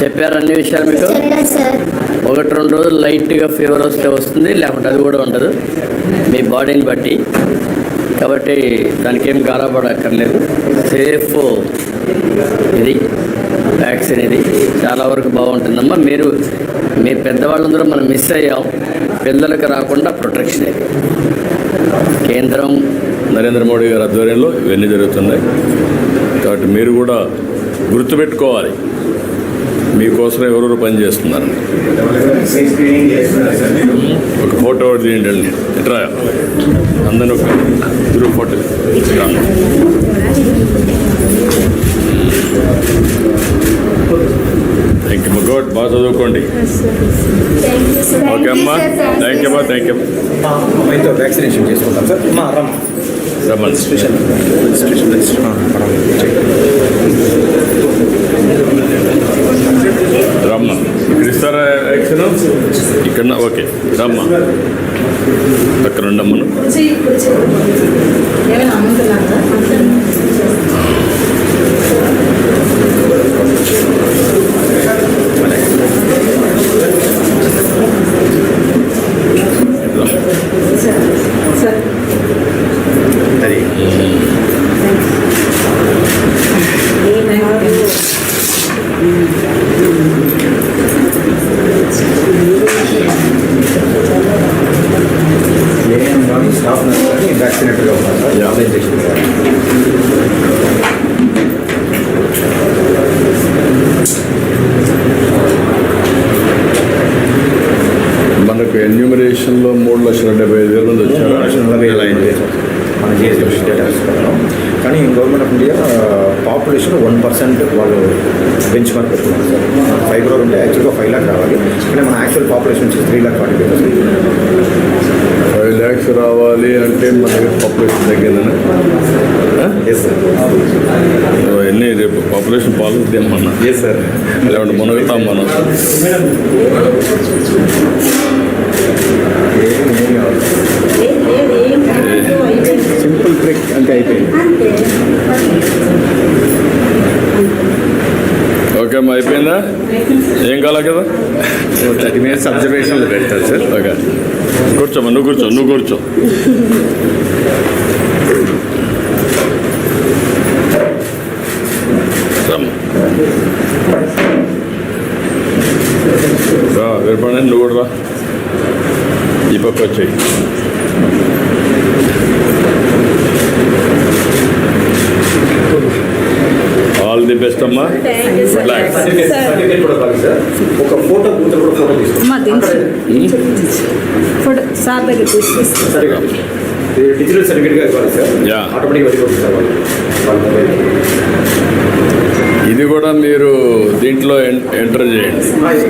చెప్పారు అన్ని విషయాలు మీకు. 1-2 రోజులు లైట్గా ఫీవర్ వస్తే వస్తుంది, లేకుంటే అది కూడా ఉండదు మీ బాడీని బట్టి. కాబట్టి దానికి ఏం గారపడక్కర్లేదు. సేఫ్ ఇది వ్యాక్సిన్, ఇది చాలా వరకు బాగుంటుందమ్మా. మీరు మీ పెద్దవాళ్ళందరూ మనం మిస్ అయ్యాం, పిల్లలకు రాకుండా ప్రొటెక్షన్ ఇది. కేంద్రం నరేంద్ర మోడీ గారి ఆధ్వర్యంలో ఇవన్నీ జరుగుతున్నాయి. కాబట్టి మీరు కూడా గుర్తుపెట్టుకోవాలి, మీకోసం ఎవరెవరు పనిచేస్తున్నారు. ఒక ఫోటో తీయండి, ఇట్రా అందరూ ఒక group photo. Thank you good, బాగా చదువుకోండి. ఓకే అమ్మా, థ్యాంక్ యూ అమ్మా, థ్యాంక్ యూ. అమ్మాయితో వ్యాక్సినేషన్ చేసుకుంటాం సార్. రమ్మని స్పెషల్ రమ్మ ఇక్కడ ఇస్తారా వ్యాక్సిన్? ఇక్కడ ఓకే రమ్మ, అక్కడ ఉండమ్మను. అది స్టాఫ్ నర్స్ వ్యాక్సినేటర్గా ఉన్నారు సార్. ఆన్లైన్ చేసిన సార్. మనకు ఎన్యూమరేషన్లో 3,75,000 మంది వచ్చారు. 3,40,000 మన జిఎస్టీ డేటాస్ ప్రకారం. కానీ గవర్నమెంట్ ఆఫ్ ఇండియా పాపులేషన్ 1% వాళ్ళు బెంచ్ మార్క్ పెట్టుకున్నారు సార్. 5 crore ఉంటే యాక్చువల్గా 5 lakh రావాలి. కానీ మన యాక్చువల్ పాపులేషన్ వచ్చి 3,45,000. 5 lakhs రావాలి అంటే మన దగ్గర పాపులేషన్ తగ్గిందని. Yes sir. ఎన్ని రేపు పాపులేషన్ పాలసీ ఏమన్నా? Yes sir. లేదంటే మునగుతాం మనం. సింపుల్ ట్రిక్ అంటే అయిపోయింది. ఓకే అమ్మా, అయిపోయిందా? ఏం కావాలి కదా? 30 minutes అబ్జర్వేషన్లో పెడతారు సార్. ఓకే, కూర్చోమ్మా, నువ్వు కూర్చో. రా వీరపండి, నువ్వు కూడా రా, ఈ పక్క వచ్చాయి. ఆల్ ది బెస్ట్ అమ్మా. సర్టిఫికేట్ కూడా కావాలి సార్. ఒక ఫోటో బూత్ కూడా ఫోటో తీసుకుంటాం. ఫోటో సార్ దగ్గర తీసుకొస్తాం. సరిగా డిజిటల్ సర్టిఫికేట్గా ఇవ్వాలి సార్. యా, ఆటోమేటిక్గా వెళ్ళిపోతుంది సార్ వాళ్ళు. ఇది కూడా మీరు దీంట్లో ఎంటర్ చేయండి.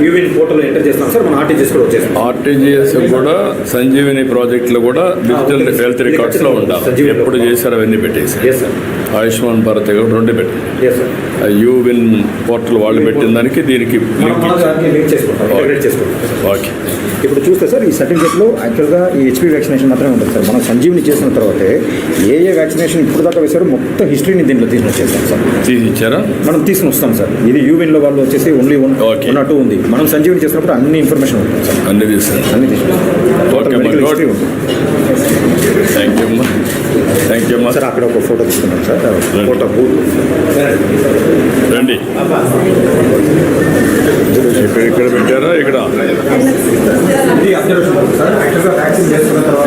యూవిన్ పోర్టల్ ఎంటర్ చేస్తాం సార్. మన ఆర్టీజీఎస్ కూడా వచ్చేస్తాం. ఆర్టీజీఎస్ కూడా సంజీవిని ప్రాజెక్టులో కూడా డిజిటల్ హెల్త్ రికార్డ్స్లో ఉండాలి. ఎప్పుడు చేశారు అవన్నీ పెట్టేసి. Yes sir. ఆయుష్మాన్ భారత్ కూడా 2 పెట్టండి. Yes sir. యూవిన్ పోర్టల్ వాళ్ళు పెట్టిన దానికి దీనికి లింక్ చేసుకుంటాం, ఇంటిగ్రేట్ చేసుకుంటాం. ఓకే. ఇప్పుడు చూస్తే సార్, ఈ సర్టిఫికేట్లో యాక్చువల్గా ఈ హెచ్పి వ్యాక్సినేషన్ మాత్రమే ఉంటుంది సార్. మనం సంజీవిని చేసిన తర్వాతే ఏ వ్యాక్సినేషన్ ఇప్పుడు దాకా వేశారో మొత్తం హిస్టరీని దీంట్లో తీసుకుని వచ్చేస్తాం సార్. తీసి ఇచ్చారా? మనం తీసుకుని వస్తాం సార్. ఇది యూవిన్లో వాళ్ళు వచ్చేసి ఓన్లీ 1 ఉంది. మనం సంజీవిని చేసినప్పుడు అన్ని ఇన్ఫర్మేషన్ ఉంటుంది సార్. అన్నీ తీసుకుని అన్ని తీసుకుంటాం. థ్యాంక్ యూ అమ్మా. సార్ అక్కడ ఒక ఫోటో తీసుకున్నాం సార్. ఫోటో బూత్ రండి. ఇక్కడ పెట్టారా? ఇక్కడ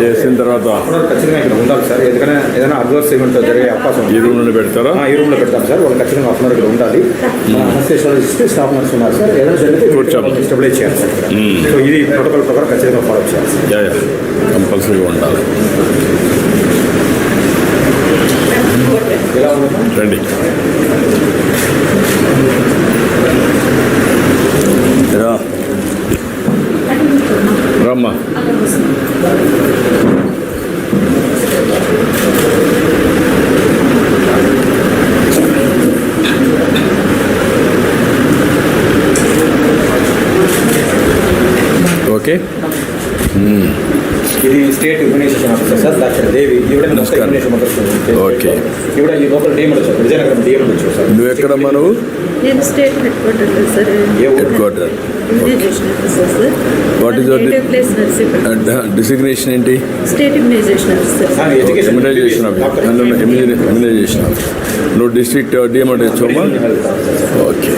చేసిన తర్వాత ఖచ్చితంగా ఇక్కడ ఉండాలి సార్. ఎందుకంటే ఏదైనా అడ్వర్స్ ఈవెంట్ జరిగే అవకాశం ఈ రూమ్లో పెడతారా? ఈ రూమ్లో పెడతాం సార్. వాళ్ళు ఖచ్చితంగా హాఫ్ అన్ అవర్ ఇక్కడ ఉండాలి. స్టాఫ్ నర్స్ ఉన్నారు సార్. ఏదైనా జరిగితే స్టెబిలైజ్ చేయాలి సార్. సో ఇది ప్రోటోకాల్ ప్రకారం ఖచ్చితంగా ఫాలో చేయాలి సార్. కంపల్సరీగా ఉండాలి. ఎలా ఉంది రండి. రమ్మా. ఓకే. ఇది state immunisation officer sir, doctor Devi. ఈవిడ నమస్కారం. ఓకే. ఈవిడ ఈ లోకల్ డిఎం వచ్చారు, విజయనగరం డిఎం వచ్చారు సార్. నువ్వు ఎక్కడమ్మా? నువ్వు నేను state headquarter sir headquarter. Immunisation officer sir. What is your native place Narsipatnam. Designation ఏంటి? State immunisation officer sir. Immunisation immunisation నువ్వు డిస్ట్రిక్ట్ డిఎంఆర్ తెచ్చామా? ఓకే.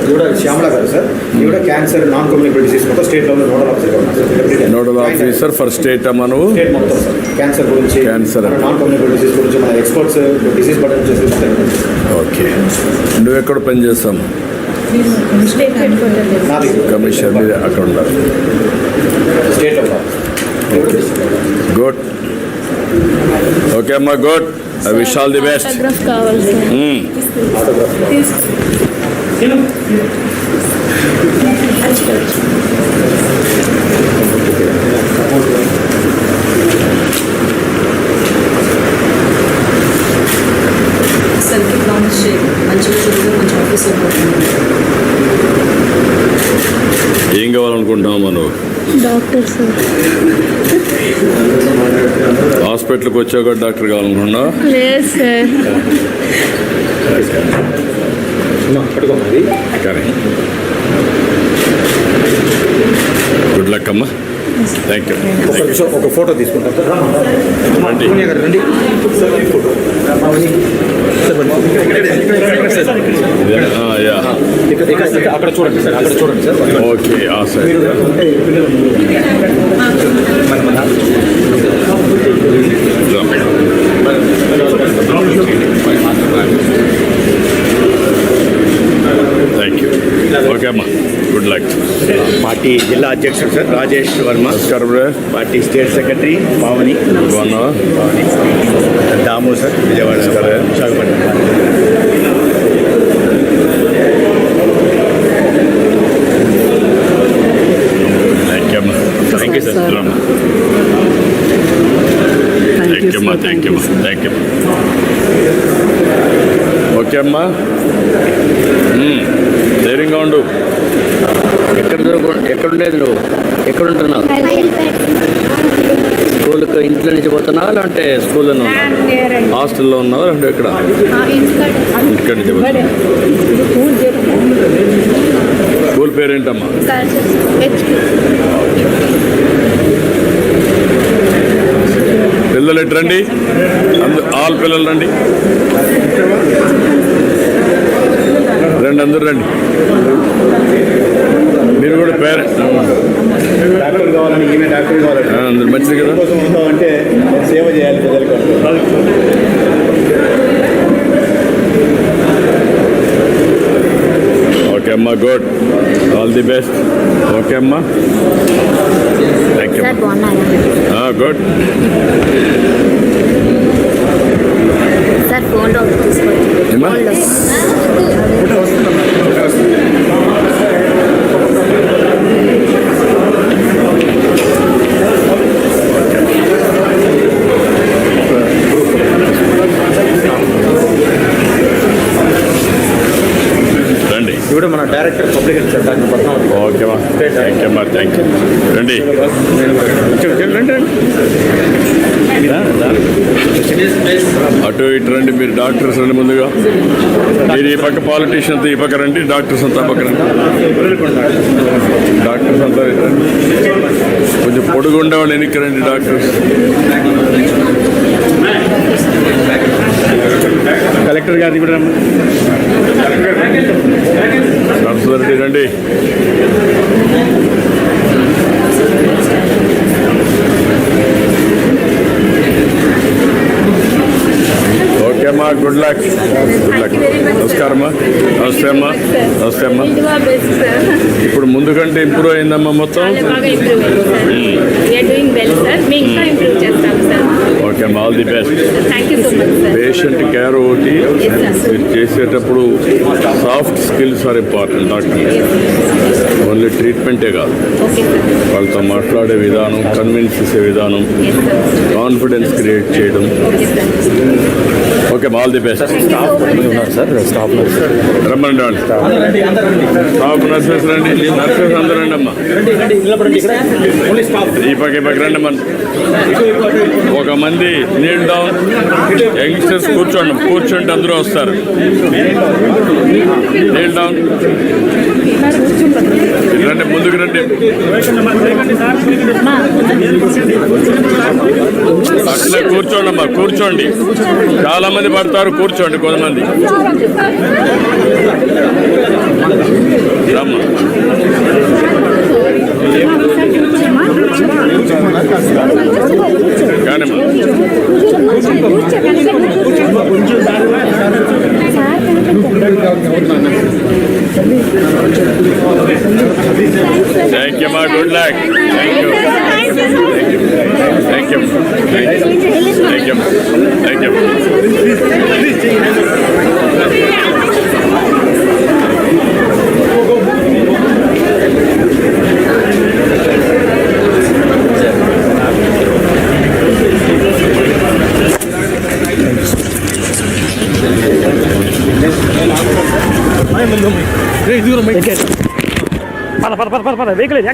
ఈవిడ శ్యామల గారు సార్, ఈవిడ క్యాన్సర్ నాన్ కమ్యూనికేబుల్ డిసీజ్ మొత్తం స్టేట్ లెవెల్ నోడల్ ఆఫీసర్ ఉన్నారు sir. Nodal officer for state అమ్మా నువ్వు? State మొత్తం సార్, క్యాన్సర్ గురించి, క్యాన్సర్, నాన్ కమ్యూనికేబుల్ డిసీజ్ గురించి మన ఎక్స్పర్ట్స్ డిసీజ్ బటన్ చేసి. ఓకే. నువ్వు ఎక్కడ పని చేస్తాము? స్టేట్ హెడ్ క్వార్టర్ నాది కమిషనర్ మీద అక్కడ ఉండాలి. State level. గుడ్. ఓకే అమ్మా, good. I wish all the best. Autograph కావాలి సార్. సార్కి ప్రామిస్ చేయండి, మంచిగా చదువు, మంచి ఆఫీసర్ అవుతుంది. ఏం కావాలనుకుంటున్నావు నువ్వు? Doctor sir. హాస్పిటల్కి వచ్చాక డాక్టర్ కావాలనుకున్నావు? లేదు సార్. పట్టుకోమది. కానీ గుడ్ లక్ అమ్మా. Thank you. ఒక నిమిషం ఒక ఫోటో తీసుకుంటాం సార్. రండి. పూణే గారు రండి సార్, ఈ ఫోటో యా. అక్కడ చూడండి సార్, అక్కడ చూడండి సార్. ఓకే. ఆ సైడ్ మీరు ఉంటే పిల్లలు థ్యాంక్ యూ. ఓకే అమ్మా, గుడ్ లక్. పార్టీ జిల్లా అధ్యక్షుడు సార్ రాజేష్ వర్మ, నమస్కారం bro. Party state secretary Pavani, బాగున్నావా? Damu sir Vijayawada Visakhapatnam. Thank you అమ్మా. Thank you sir. Thank you అమ్మా. థ్యాంక్ యూ అమ్మా. Thank you. ఓకే అమ్మా, ధైర్యంగా ఉండు. ఎక్కడుండేది నువ్వు? ఎక్కడుంటున్నావు? స్కూల్కి ఇంట్లో నుంచి పోతున్నావా లేదంటే స్కూల్లో ఉన్నావా? హాస్టల్లో ఉన్నావా లేదంటే ఎక్కడ? ఇక్కడ నుంచి పోతున్నావా? స్కూల్ పేరేంటమ్మా? పిల్లలు ఎటు రండి, ఆల్ పిల్లలు రండి, రండి, అందరూ రండి. మీరు కూడా పేరెంట్ డాక్టర్ కావాలని, ఈమె డాక్టర్ కావాలని అందరు మంచిది కదా. కోసం ఉందామంటే సేవ చేయాలి ప్రజలకు. ఓకే అమ్మా, good. All the best. Okay అమ్మా, థ్యాంక్ యూ. గుడ్. సార్ ఫోన్లో ఏమ్మా? రండి. ఈవిడ మన director public health sir, doctor Padmavathi. ఓకేమ్మా, థ్యాంక్ యూ అమ్మా. Thank you. రండి. రండి. అటు ఇటు రండి. మీరు డాక్టర్స్ రండి ముందుగా. మీరు ఈ పక్క పాలిటీషియన్స్ ఈ పక్క రండి, డాక్టర్స్ అంతా పక్క రండి. డాక్టర్స్ అంతా ఇటు రండి. కొంచెం పొడుగు ఉండేవాళ్ళు ఎన్నిక రండి డాక్టర్స్. కలెక్టర్ గారిని కూడా నర్సరీ రండి. ఓకే అమ్మా, గుడ్ లక్. Good luck. నమస్కారం అమ్మా. నమస్తే అమ్మా. నమస్తే అమ్మా. ఇప్పుడు ముందు కంటే ఇంప్రూవ్ అయిందమ్మా మొత్తం? ఓకే అమ్మా, all the best. Patient care ఒకటి మీరు చేసేటప్పుడు soft skills are important. Doctor only ట్రీట్మెంటే కాదు, వాళ్ళతో మాట్లాడే విధానం, కన్విన్స్ చేసే విధానం, కాన్ఫిడెన్స్ క్రియేట్ చేయడం. Okay okay all the best staff ఉన్నారు సార్ స్టాఫ్ నర్స్ రమ్మనండి వాళ్ళు స్టాఫ్ నర్సెస్ రండి నర్సెస్ అందరూ రండి అమ్మా ఈ పక్క రండి అమ్మా ఒక మంది నీల్ డౌన్ యంగ్స్టర్స్ కూర్చోండి అందరూ వస్తారు నీల్ డౌన్ రండి ముందుకు రండి అట్లే కూర్చోండి అమ్మా కూర్చోండి చాలా మంది పడతారు కూర్చోండి కొంతమంది రమ్మా కానమ్మా థ్యాంక్ యూ మా good luck thank you thank you thank you thank you పద వెహికల్